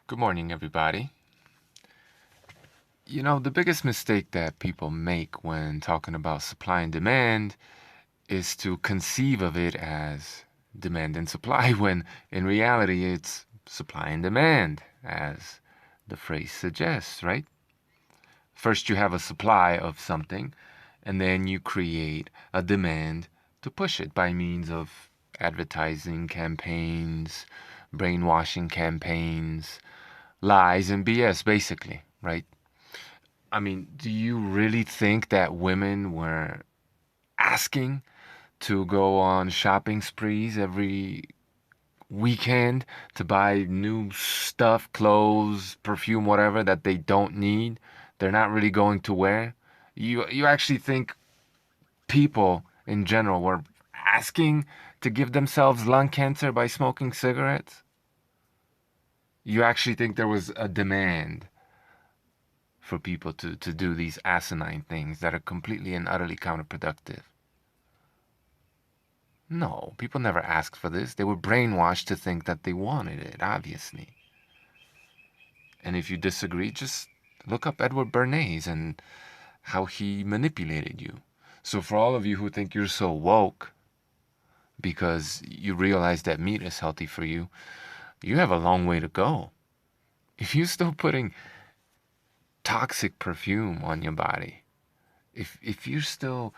Good morning, everybody. You know, the biggest mistake that people make when talking about supply and demand is to conceive of it as demand and supply, when in reality it's supply and demand, as the phrase suggests, right? First, you have a supply of something, and then you create a demand to push it by means of advertising campaigns, brainwashing campaigns, lies, and BS, basically, right? I mean, do you really think that women were asking to go on shopping sprees every weekend to buy new stuff, clothes, perfume, whatever that they don't need? They're not really going to wear? You actually think people in general were asking to give themselves lung cancer by smoking cigarettes? You actually think there was a demand for people to do these asinine things that are completely and utterly counterproductive? No, people never asked for this. They were brainwashed to think that they wanted it, obviously. And if you disagree, just look up Edward Bernays and how he manipulated you. So, for all of you who think you're so woke because you realize that meat is healthy for you, you have a long way to go. If you're still putting toxic perfume on your body, if you're still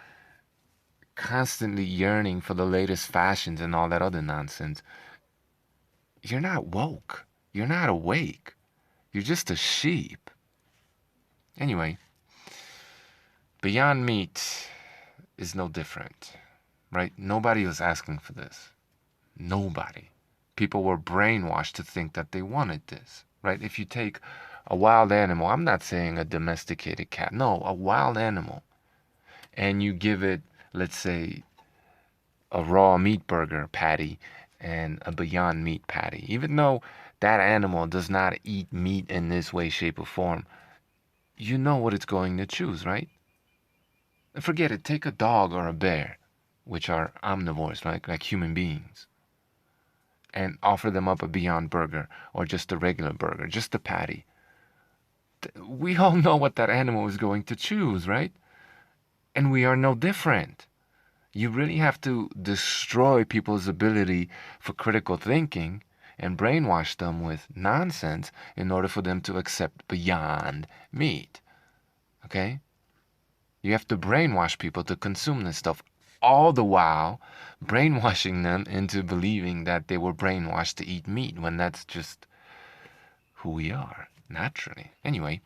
constantly yearning for the latest fashions and all that other nonsense, you're not woke. You're not awake. You're just a sheep. Anyway, Beyond Meat is no different, right? Nobody was asking for this. Nobody. People were brainwashed to think that they wanted this, right? If you take a wild animal, I'm not saying a domesticated cat, no, a wild animal, and you give it, let's say, a raw meat burger patty and a Beyond Meat patty, even though that animal does not eat meat in this way, shape, or form, you know what it's going to choose, right? Forget it. Take a dog or a bear, which are omnivores, like human beings, and offer them up a Beyond Burger or just a regular burger, just a patty. We all know what that animal is going to choose, right? And we are no different. You really have to destroy people's ability for critical thinking and brainwash them with nonsense in order for them to accept Beyond Meat. Okay? You have to brainwash people to consume this stuff, all the while brainwashing them into believing that they were brainwashed to eat meat when that's just who we are, naturally. Anyway,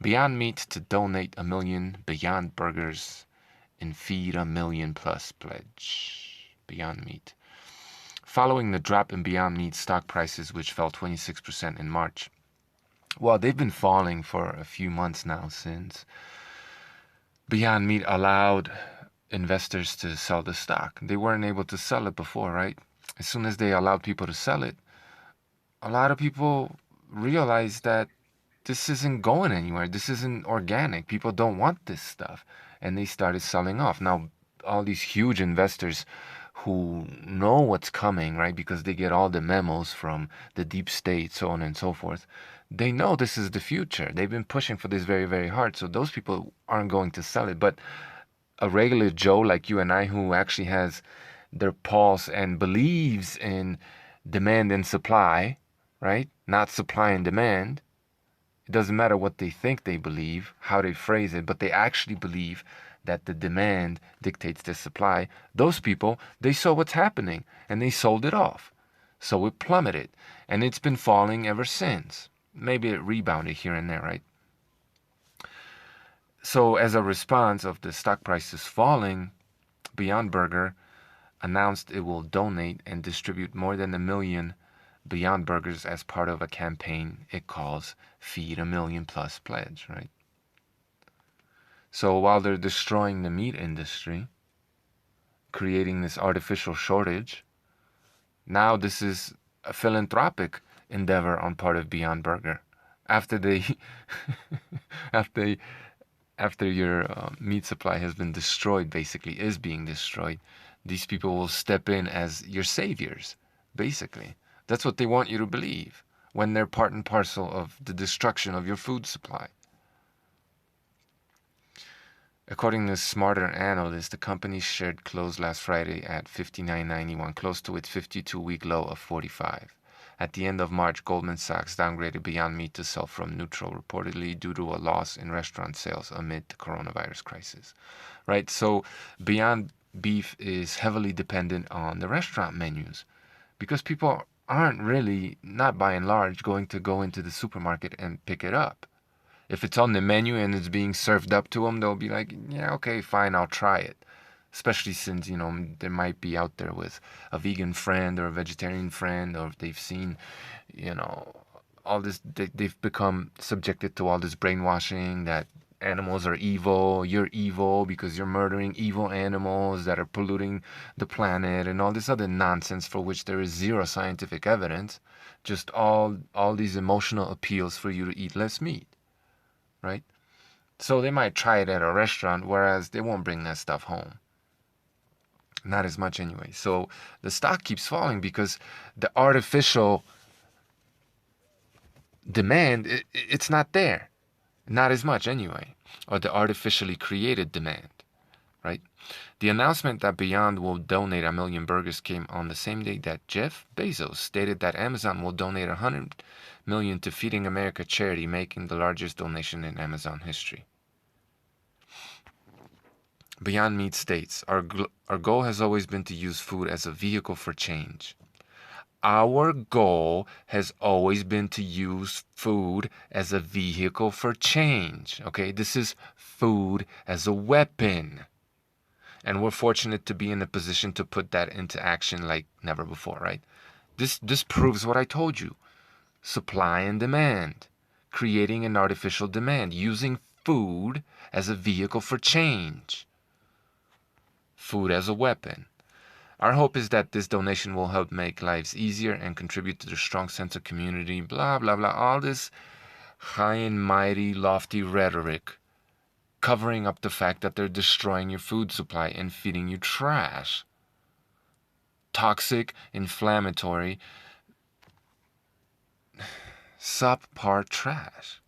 Beyond Meat to donate 1 million Beyond Burgers and feed 1 million plus pledge. Beyond Meat. Following the drop in Beyond Meat stock prices, which fell 26% in March. Well, they've been falling for a few months now since Beyond Meat allowed investors to sell the stock. They weren't able to sell it before, right? As soon as they allowed people to sell it, a lot of people realized that this isn't going anywhere. This isn't organic. People don't want this stuff. And they started selling off. Now, all these huge investors who know what's coming, right? Because they get all the memos from the deep state, so on and so forth. They know this is the future. They've been pushing for this very, very hard. So those people aren't going to sell it. But a regular Joe like you and I who actually has their pulse and believes in demand and supply, right? Not supply and demand. It doesn't matter what they think they believe, how they phrase it, but they actually believe that the demand dictates the supply. Those people, they saw what's happening and they sold it off. So it plummeted and it's been falling ever since. Maybe it rebounded here and there, right? So as a response of the stock prices falling, Beyond Burger announced it will donate and distribute more than 1 million Beyond Burgers as part of a campaign it calls Feed 1 million Plus Pledge, right? So while they're destroying the meat industry, creating this artificial shortage, now this is a philanthropic endeavor on part of Beyond Burger. After they, after after your meat supply has been destroyed, basically is being destroyed, these people will step in as your saviors, basically. That's what they want you to believe. when they're part and parcel of the destruction of your food supply. According to Smarter Analyst, the company's share closed last Friday at $59.91, close to its 52-week low of 45. At the end of March, Goldman Sachs downgraded Beyond Meat to sell from neutral, reportedly due to a loss in restaurant sales amid the coronavirus crisis. Right? So Beyond Beef is heavily dependent on the restaurant menus because people aren't really, not by and large, going to go into the supermarket and pick it up. If it's on the menu and it's being served up to them, they'll be like, yeah, okay, fine, I'll try it. Especially since, they might be out there with a vegan friend or a vegetarian friend, or if they've seen, you know, all this, they've become subjected to all this brainwashing that animals are evil, you're evil because you're murdering evil animals that are polluting the planet, and all this other nonsense for which there is zero scientific evidence. Just all these emotional appeals for you to eat less meat, right? So they might try it at a restaurant, whereas they won't bring that stuff home. Not as much anyway. So the stock keeps falling because the artificial demand, it's not there. Not as much anyway. Or the artificially created demand, right? The announcement that Beyond will donate 1 million burgers came on the same day that Jeff Bezos stated that Amazon will donate 100 million to Feeding America charity, making the largest donation in Amazon history. Beyond Meat states, our goal has always been to use food as a vehicle for change. Our goal has always been to use food as a vehicle for change. Okay, this is food as a weapon. And we're fortunate to be in a position to put that into action like never before, right? This proves what I told you. Supply and demand. Creating an artificial demand. Using food as a vehicle for change. Food as a weapon. Our hope is that this donation will help make lives easier and contribute to the strong sense of community, blah, blah, blah. All this high and mighty, lofty rhetoric covering up the fact that they're destroying your food supply and feeding you trash. Toxic, inflammatory, subpar trash.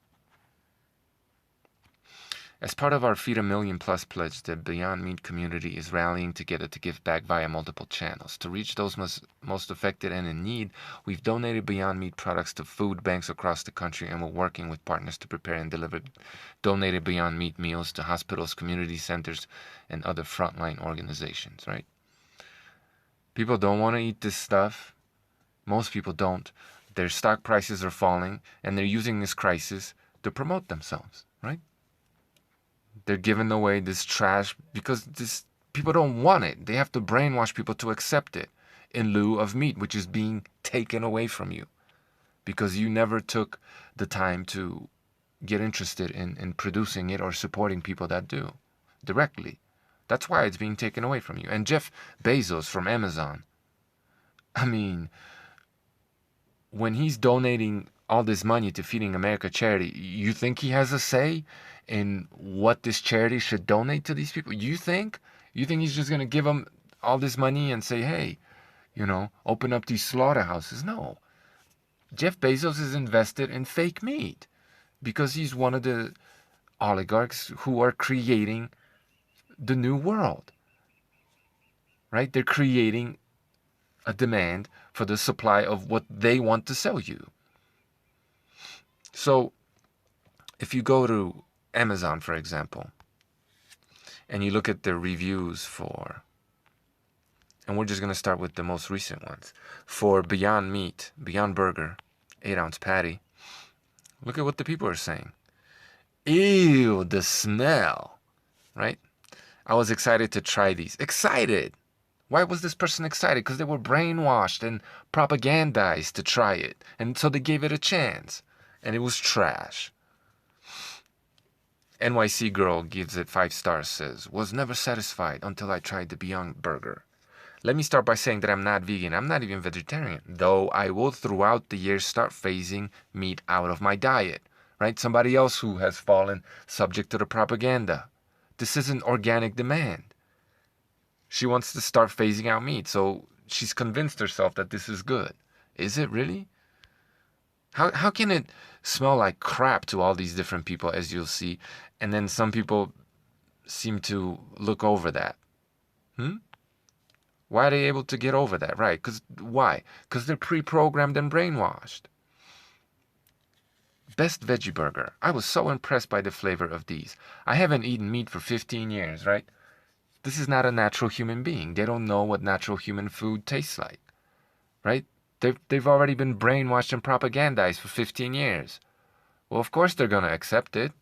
As part of our Feed a Million Plus pledge, the Beyond Meat community is rallying together to give back via multiple channels. To reach those most affected and in need, we've donated Beyond Meat products to food banks across the country, and we're working with partners to prepare and deliver donated Beyond Meat meals to hospitals, community centers, and other frontline organizations, right? People don't want to eat this stuff. Most people don't. Their stock prices are falling, and they're using this crisis to promote themselves, right? They're giving away this trash because people don't want it. They have to brainwash people to accept it in lieu of meat, which is being taken away from you because you never took the time to get interested in producing it or supporting people that do directly. That's why it's being taken away from you. And Jeff Bezos from Amazon, I mean, when he's donating all this money to Feeding America charity, you think he has a say in what this charity should donate to these people? You think he's just going to give them all this money and say, hey, open up these slaughterhouses? No. Jeff Bezos is invested in fake meat because he's one of the oligarchs who are creating the new world, right? They're creating a demand for the supply of what they want to sell you. So if you go to Amazon, for example, and you look at the reviews for, and we're just going to start with the most recent ones, for Beyond Meat, Beyond Burger, 8-ounce patty, look at what the people are saying. Ew, the smell, right? I was excited to try these. Excited! Why was this person excited? Because they were brainwashed and propagandized to try it. And so they gave it a chance. And it was trash. NYC Girl gives it 5 stars, says, was never satisfied until I tried the Beyond Burger. Let me start by saying that I'm not vegan. I'm not even vegetarian. Though I will throughout the year start phasing meat out of my diet. Right? Somebody else who has fallen subject to the propaganda. This isn't organic demand. She wants to start phasing out meat, so she's convinced herself that this is good. Is it really? How can it smell like crap to all these different people, as you'll see, and then some people seem to look over that? Hmm? Why are they able to get over that? Right? Because why? Because they're pre-programmed and brainwashed. Best veggie burger. I was so impressed by the flavor of these. I haven't eaten meat for 15 years, right? This is not a natural human being. They don't know what natural human food tastes like, right? They've already been brainwashed and propagandized for 15 years. Well, of course they're going to accept it.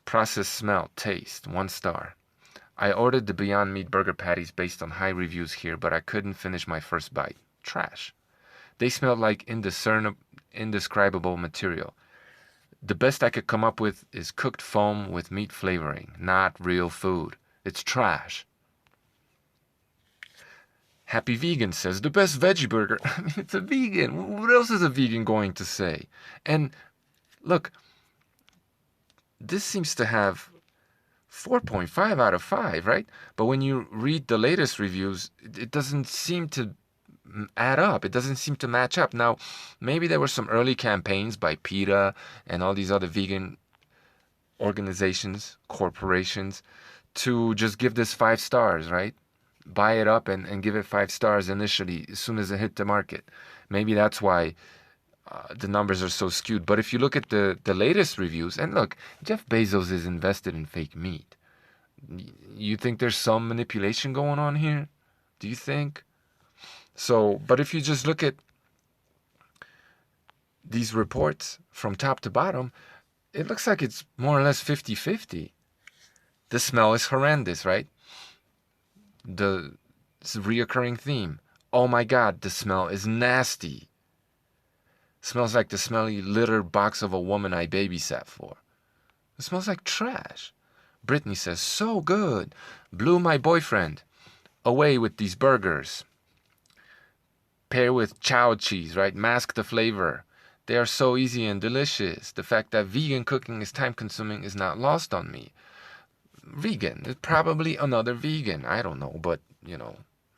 Process, smell, taste, 1 star. I ordered the Beyond Meat burger patties based on high reviews here, but I couldn't finish my first bite. Trash. They smelled like indescribable material. The best I could come up with is cooked foam with meat flavoring, not real food. It's trash. Happy Vegan says, the best veggie burger. I mean, it's a vegan. What else is a vegan going to say? And look, this seems to have 4.5 out of 5, right? But when you read the latest reviews, it doesn't seem to add up. It doesn't seem to match up. Now, maybe there were some early campaigns by PETA and all these other vegan organizations, corporations, to just give this 5 stars, right? Buy it up and give it 5 stars initially as soon as it hit the market. Maybe that's why the numbers are so skewed. But if you look at the latest reviews, and look, Jeff Bezos is invested in fake meat. You think there's some manipulation going on here? Do you think? So, but if you just look at these reports from top to bottom, it looks like it's more or less 50-50. The smell is horrendous, right? The reoccurring theme. Oh my God, the smell is nasty. Smells like the smelly litter box of a woman I babysat for. It smells like trash. Brittany says, so good. Blew my boyfriend away with these burgers. Pair with chow cheese, right? Mask the flavor. They are so easy and delicious. The fact that vegan cooking is time consuming is not lost on me. Vegan. It's probably another vegan. I don't know, but,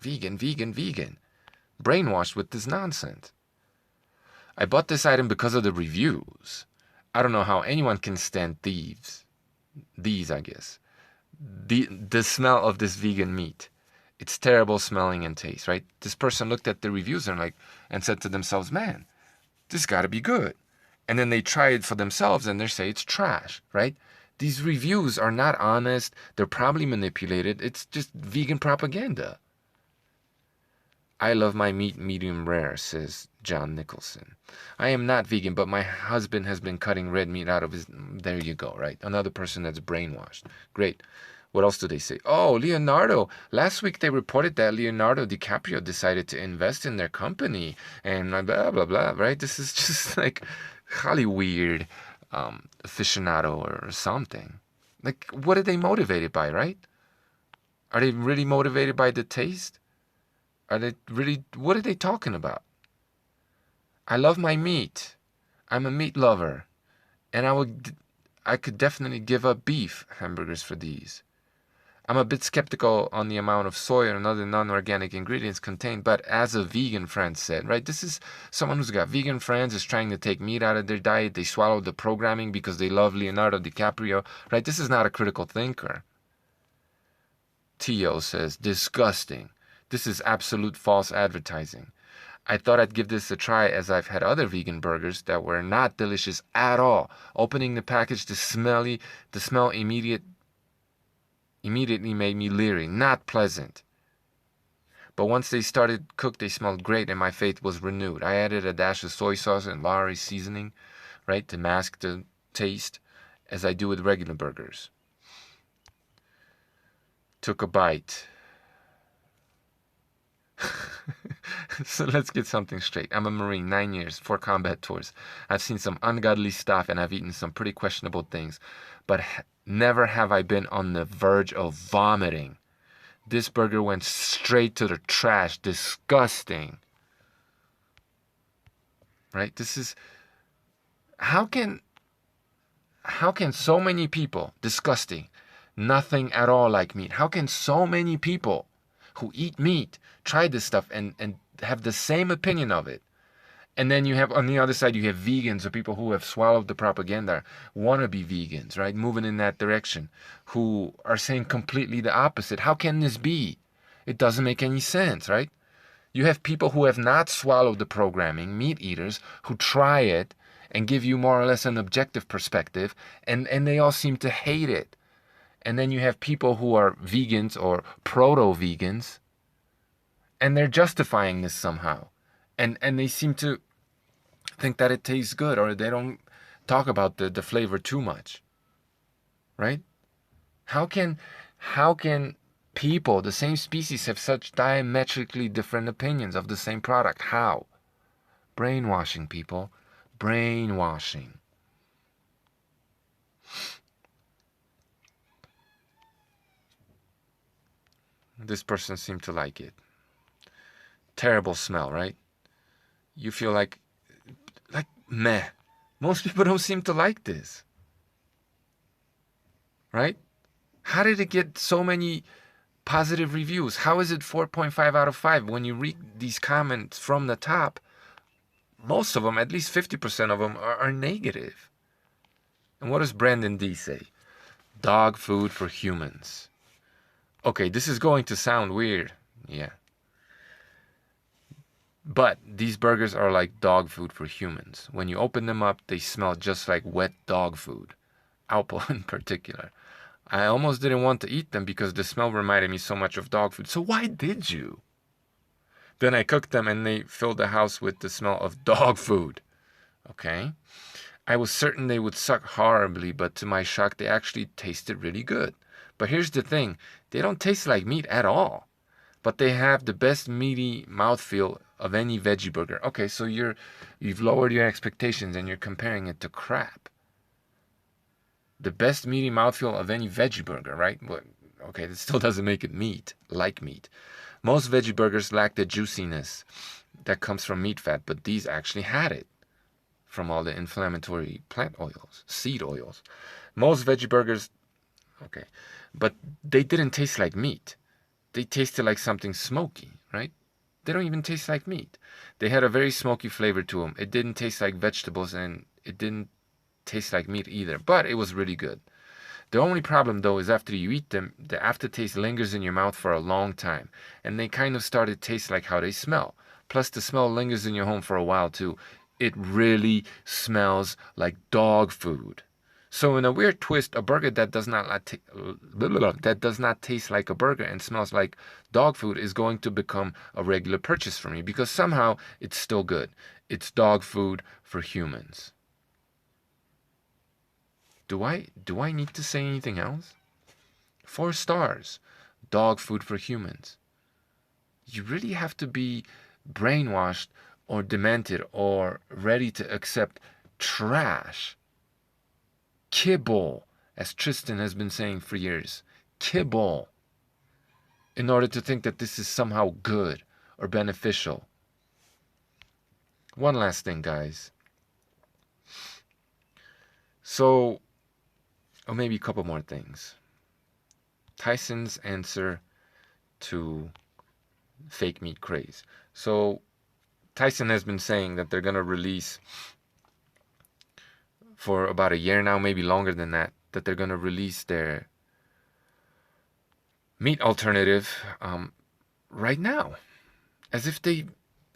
vegan, vegan, vegan. Brainwashed with this nonsense. I bought this item because of the reviews. I don't know how anyone can stand thieves. These, I guess. The smell of this vegan meat. It's terrible smelling and taste, right? This person looked at the reviews and said to themselves, man, this got to be good. And then they try it for themselves and they say it's trash, right? These reviews are not honest. They're probably manipulated. It's just vegan propaganda. I love my meat medium rare, says John Nicholson. I am not vegan, but my husband has been cutting red meat out of his... There you go, right? Another person that's brainwashed. Great. What else do they say? Oh, Leonardo. Last week they reported that Leonardo DiCaprio decided to invest in their company and blah, blah, blah, right? This is just like Hollywood aficionado or something. Like, what are they motivated by, right? Are they really motivated by the taste? Are they really... What are they talking about? I love my meat. I'm a meat lover. And I could definitely give up beef hamburgers for these. I'm a bit skeptical on the amount of soy and other non-organic ingredients contained, but as a vegan friend said, right, this is someone who's got vegan friends, is trying to take meat out of their diet. They swallowed the programming because they love Leonardo DiCaprio, right? This is not a critical thinker. Tio says, disgusting. This is absolute false advertising. I thought I'd give this a try as I've had other vegan burgers that were not delicious at all. Opening the package, the smell immediately made me leery, not pleasant. But once they started cooked, they smelled great and my faith was renewed. I added a dash of soy sauce and Lawry seasoning, right, to mask the taste, as I do with regular burgers. Took a bite. So let's get something straight. I'm a Marine, 9 years, 4 combat tours. I've seen some ungodly stuff and I've eaten some pretty questionable things. But never have I been on the verge of vomiting. This burger went straight to the trash. Disgusting. Right? This is... How can so many people... Disgusting. Nothing at all like meat. How can so many people who eat meat try this stuff and have the same opinion of it? And then you have on the other side, you have vegans or people who have swallowed the propaganda, want to be vegans, right? Moving in that direction, who are saying completely the opposite. How can this be? It doesn't make any sense, right? You have people who have not swallowed the programming, meat eaters, who try it and give you more or less an objective perspective, and they all seem to hate it. And then you have people who are vegans or proto-vegans, and they're justifying this somehow. And they seem to think that it tastes good, or they don't talk about the flavor too much. Right? How can people, the same species, have such diametrically different opinions of the same product? How? Brainwashing, people. Brainwashing. This person seemed to like it. Terrible smell, right? You feel like meh. Most people don't seem to like this. Right? How did it get so many positive reviews? How is it 4.5 out of 5 when you read these comments from the top? Most of them, at least 50% of them, are negative. And what does Brandon D say? Dog food for humans. Okay, this is going to sound weird. Yeah. But these burgers are like dog food for humans. When you open them up, they smell just like wet dog food. Alpo in particular. I almost didn't want to eat them because the smell reminded me so much of dog food. So why did you? Then I cooked them and they filled the house with the smell of dog food. Okay? I was certain they would suck horribly, but to my shock, they actually tasted really good. But here's the thing. They don't taste like meat at all. But they have the best meaty mouthfeel of any veggie burger. Okay, so you've lowered your expectations and you're comparing it to crap. The best meaty mouthfeel of any veggie burger, right? Well, okay, that still doesn't make it meat, like meat. Most veggie burgers lack the juiciness that comes from meat fat, but these actually had it from all the inflammatory plant oils, seed oils. Most veggie burgers, okay, but they didn't taste like meat. They tasted like something smoky, right? They don't even taste like meat. They had a very smoky flavor to them. It didn't taste like vegetables and it didn't taste like meat either, but it was really good. The only problem though is after you eat them, the aftertaste lingers in your mouth for a long time, and they kind of start to taste like how they smell. Plus the smell lingers in your home for a while too. It really smells like dog food. So in a weird twist, a burger that does not taste like a burger and smells like dog food is going to become a regular purchase for me because somehow it's still good. It's dog food for humans. Do I need to say anything else? 4 stars. Dog food for humans. You really have to be brainwashed or demented or ready to accept trash. Kibble, as Tristan has been saying for years. Kibble. In order to think that this is somehow good or beneficial. One last thing, guys. So, or maybe a couple more things. Tyson's answer to fake meat craze. So Tyson has been saying that they're going to release for about a year now, maybe longer than that, that they're going to release their meat alternative right now. As if they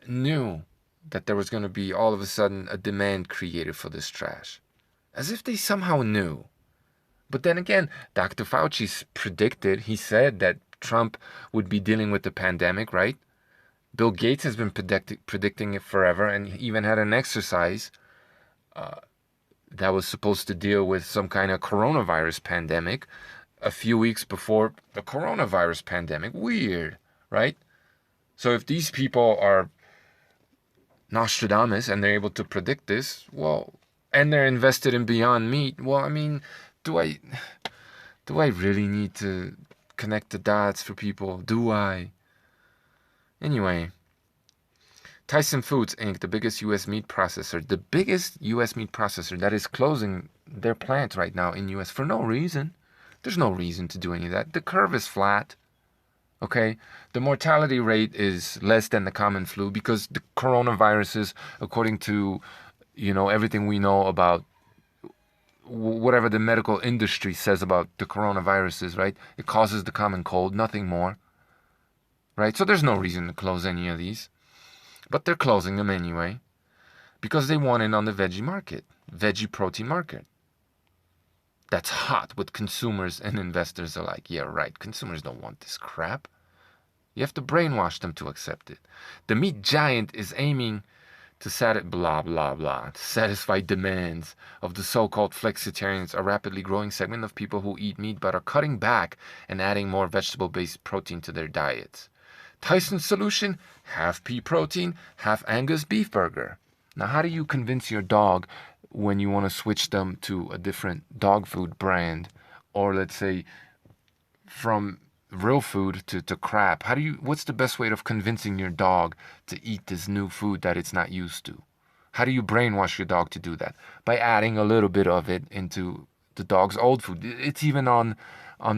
knew that there was going to be all of a sudden a demand created for this trash. As if they somehow knew. But then again, Dr. Fauci's predicted, he said that Trump would be dealing with the pandemic, right? Bill Gates has been predicting it forever, and he even had an exercise that was supposed to deal with some kind of coronavirus pandemic a few weeks before the coronavirus pandemic. Weird, right? So if these people are Nostradamus and they're able to predict this, well, and they're invested in Beyond Meat, well, I mean, do I really need to connect the dots for people? Do I? Anyway, Tyson Foods Inc., the biggest U.S. meat processor that is closing their plant right now in U.S. for no reason. There's no reason to do any of that. The curve is flat. Okay, the mortality rate is less than the common flu because the coronaviruses, according to everything we know about whatever the medical industry says about the coronaviruses, right? It causes the common cold, nothing more, right? So there's no reason to close any of these, but they're closing them anyway because they want in on the veggie market, veggie protein market. That's hot with consumers and investors alike. Yeah, right. Consumers don't want this crap. You have to brainwash them to accept it. The meat giant is aiming to satisfy demands of the so-called flexitarians, a rapidly growing segment of people who eat meat but are cutting back and adding more vegetable-based protein to their diets. Tyson's solution: half pea protein, half Angus beef burger. Now, how do you convince your dog when you want to switch them to a different dog food brand, or let's say from real food to crap? What's the best way of convincing your dog to eat this new food that it's not used to? How do you brainwash your dog to do that? By adding a little bit of it into the dog's old food. It's even on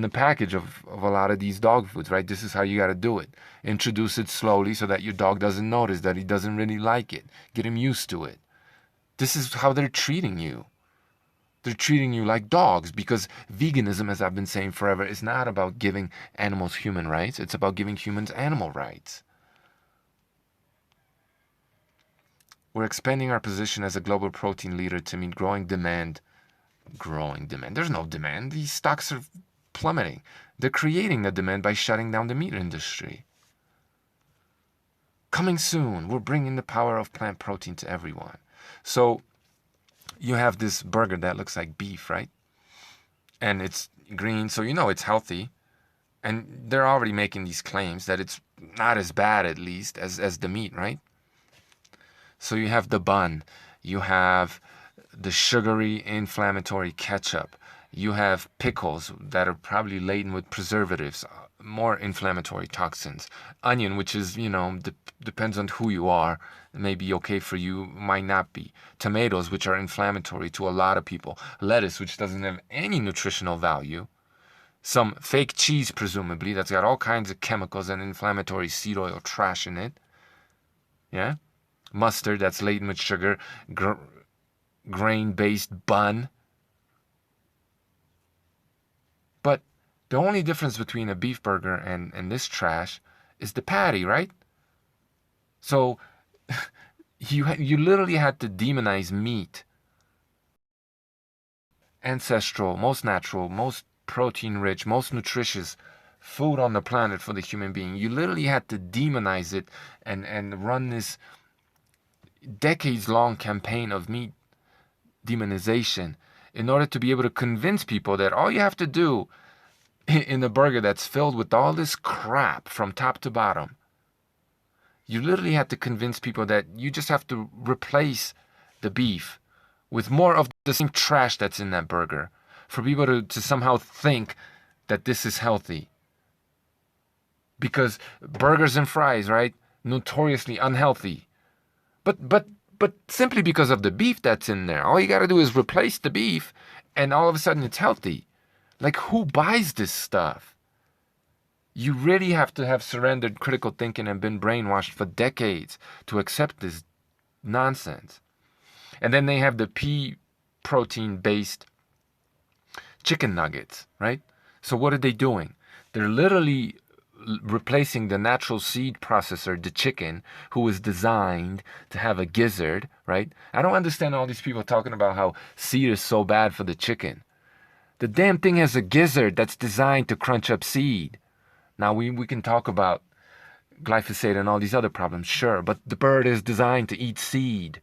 the package of a lot of these dog foods, right? This is how you got to do it. Introduce it slowly so that your dog doesn't notice that he doesn't really like it. Get him used to it. This is how they're treating you. They're treating you like dogs because veganism, as I've been saying forever, is not about giving animals human rights. It's about giving humans animal rights. We're expanding our position as a global protein leader to meet growing demand. Growing demand. There's no demand. These stocks are plummeting. They're creating the demand by shutting down the meat industry. Coming soon, we're bringing the power of plant protein to everyone. So you have this burger that looks like beef, right? And it's green, so you know it's healthy. And they're already making these claims that it's not as bad, at least, as the meat, right? So you have the bun, you have the sugary inflammatory ketchup, you have pickles that are probably laden with preservatives, more inflammatory toxins, onion, which is, depends on who you are, may be okay for you, might not be, tomatoes, which are inflammatory to a lot of people, lettuce, which doesn't have any nutritional value, some fake cheese, presumably, that's got all kinds of chemicals and inflammatory seed oil trash in it, yeah, mustard that's laden with sugar, grain-based bun. But the only difference between a beef burger and this trash is the patty, right? So you literally had to demonize meat. Ancestral, most natural, most protein rich, most nutritious food on the planet for the human being. You literally had to demonize it and run this decades long campaign of meat demonization in order to be able to convince people that all you have to do in a burger that's filled with all this crap from top to bottom, you literally have to convince people that you just have to replace the beef with more of the same trash that's in that burger for people to somehow think that this is healthy. Because burgers and fries, right? Notoriously unhealthy. But simply because of the beef that's in there. All you got to do is replace the beef and all of a sudden it's healthy. Like, who buys this stuff? You really have to have surrendered critical thinking and been brainwashed for decades to accept this nonsense. And then they have the pea protein based chicken nuggets, right? So what are they doing? They're literally replacing the natural seed processor, the chicken, who was designed to have a gizzard, right? I don't understand all these people talking about how seed is so bad for the chicken. The damn thing has a gizzard that's designed to crunch up seed. Now, we can talk about glyphosate and all these other problems, sure, but the bird is designed to eat seed,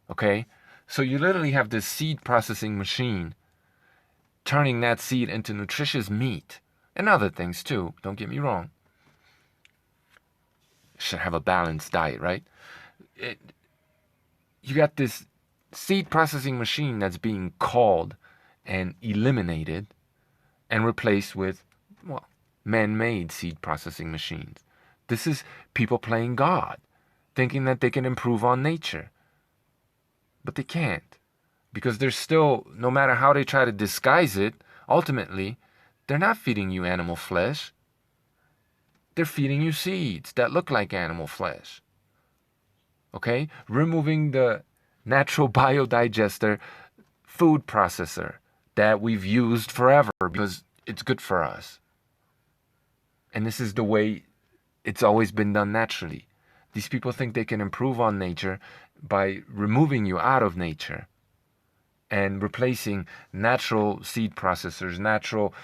okay? So you literally have this seed processing machine turning that seed into nutritious meat and other things too, don't get me wrong. Should have a balanced diet, right? You got this seed processing machine that's being called and eliminated and replaced with, well, man-made seed processing machines. This is people playing God, thinking that they can improve on nature. But they can't. Because they're still, no matter how they try to disguise it, ultimately, they're not feeding you animal flesh. They're feeding you seeds that look like animal flesh. Okay? Removing the natural biodigester food processor that we've used forever because it's good for us. And this is the way it's always been done naturally. These people think they can improve on nature by removing you out of nature and replacing natural seed processors, natural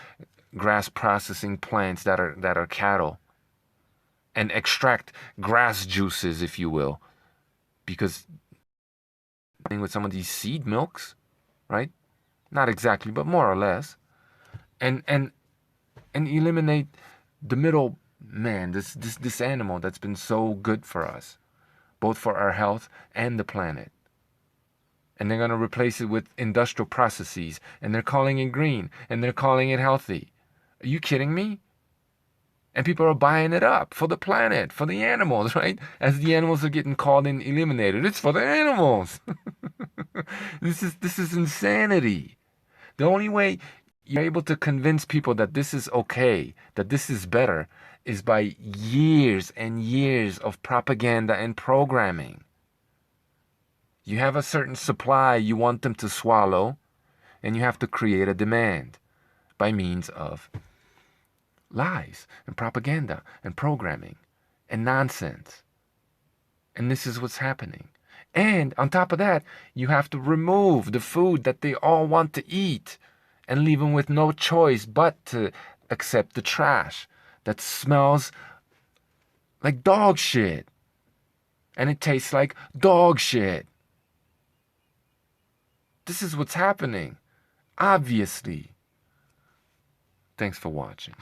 grass processing plants that are cattle, and extract grass juices, if you will, because with some of these seed milks, right? Not exactly, but more or less, and eliminate the middle man, this animal that's been so good for us, both for our health and the planet. And they're going to replace it with industrial processes, and they're calling it green, and they're calling it healthy. Are you kidding me? And people are buying it up for the planet, for the animals, right? As the animals are getting called and eliminated, it's for the animals. This is insanity. The only way you're able to convince people that this is okay, that this is better, is by years and years of propaganda and programming. You have a certain supply you want them to swallow, and you have to create a demand by means of lies and propaganda and programming and nonsense. And this is what's happening. And on top of that, you have to remove the food that they all want to eat and leave them with no choice but to accept the trash that smells like dog shit. And it tastes like dog shit. This is what's happening. Obviously. Thanks for watching.